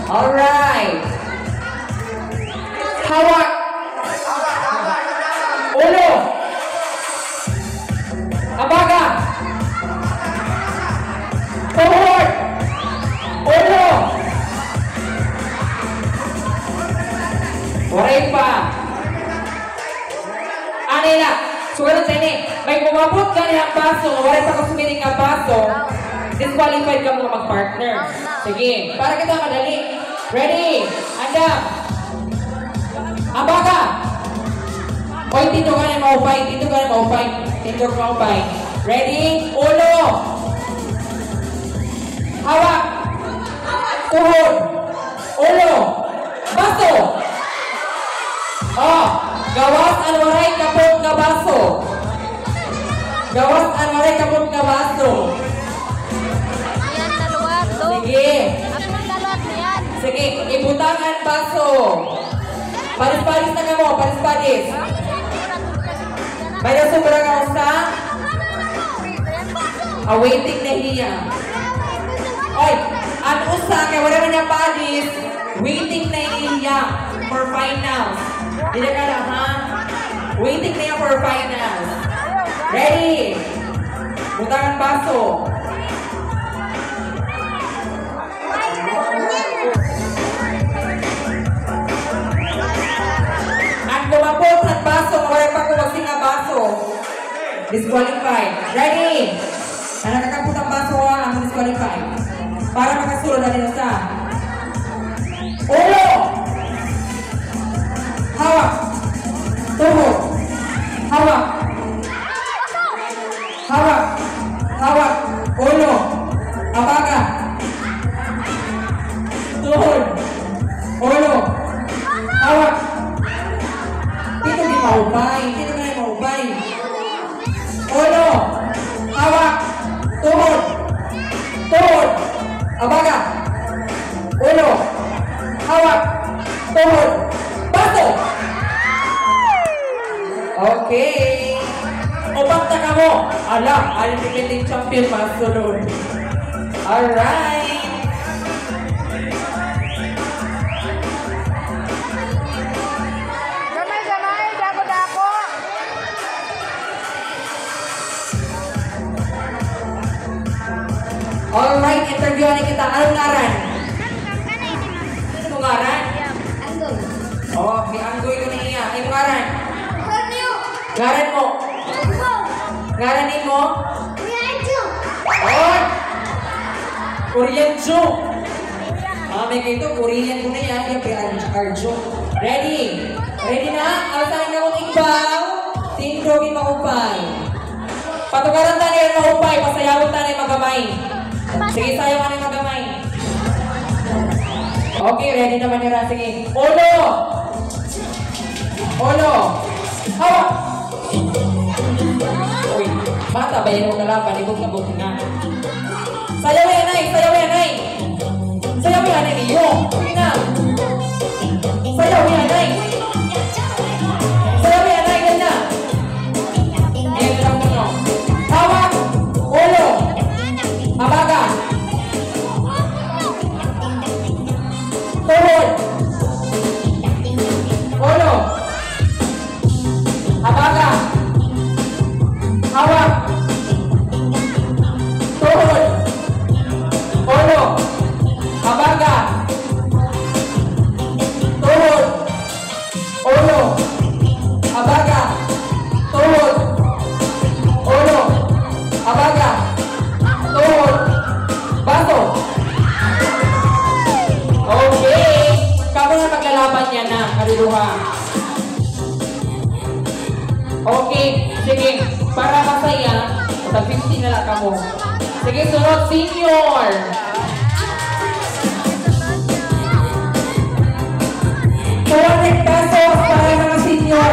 Alright. Hawak. Ulo. Abaga. Tuhod. Ulo. Waray pa. Anila. Sugaran sa ini. May kumabot ka niyang baso. Waray pa kasumiling nga baso. Disqualified ka mga mag-partner. Sige. Para kita madali. Ready. Anda. Abaga. Oy, tito ka na maupay. Tito ka na maupay. Tito ka maupay. Ready? Ulo. Hawak. Tuhod. Ulo. Baso. Oh. Gawas anwaray kapot nga baso. Gawas anwaray kapot nga baso. Ayan, taluwat. Sige. Ako taluwat niyan. Sige. Ibutangan baso. Paris-paris na ka mo. Paris-paris. May nasubra ka usta? Awaiting na hiya. Oy, ang usa kaya wala man niya paris. Waiting na hiya for finals. Dila ka lang, ha? Waiting na hiya for finals. Ready? Butangan baso. Ang kumapot ng baso, wala pa kumasing nga baso. Disqualified. Ready? Na nakakapot ang baso, ang disqualified. Para makasulod na nila sa ulo. Hawak. Tuhod. Hawak. Hawak. Hawak. Ulo. Abaga. Tuhod. Ulo. Hawak. Dito di maubay. Dito na yung maubay. Ulo. Hawak. Tuhod. Tuhod. Abaga. Ulo. Hawak. Tuhod. Baso. Okay. Upat na ka mo. Ala, defending champion masunod. Alright. Gamay, dako-dako. Alright, interview ni kita. Anong ngaran? Ano ngaran? Anggoy. Oh, may anggoy ko na iya. Ay, ngaran? Ngaran mo? Ngaran ni mo? Oh! Korean joke. May kayo ito, Korean ko na yan. Yung Arjo. Ready? Ready na? Alasahin ka mong ikbaw. Tindogin maupay. Patugaran tayo yung maupay. Pasayawin tayo yung magamay. Sige, sayaw ka na yung magamay. Okay, ready naman nila. Sige. Ulo! Ulo! Hawak! Uy, bata ba yun ang kalaban? Ibog nga. Sayaw yan, ay! Sayaw yan, ay! Sayaw yan, ay! Iyo! Uy na! Sayaw yan, ay! Sayaw yan, ay! Ganda! Ayan lang mo. Hawak! Ulo! Abaga! Tuhod! Ulo! Abaga! Hawak! Tuhod! Ulo! Abaga! Tuhod! Ulo! Abaga! Tuhod! Ulo! Abaga! Tuhod! Baso! Okay! Kamo na maglalaban niya na, kaliluha. Okay, sige. Para masaya, sa 50 na lang kamo. Sige, sunod, senior! 200 pesos para mga senior.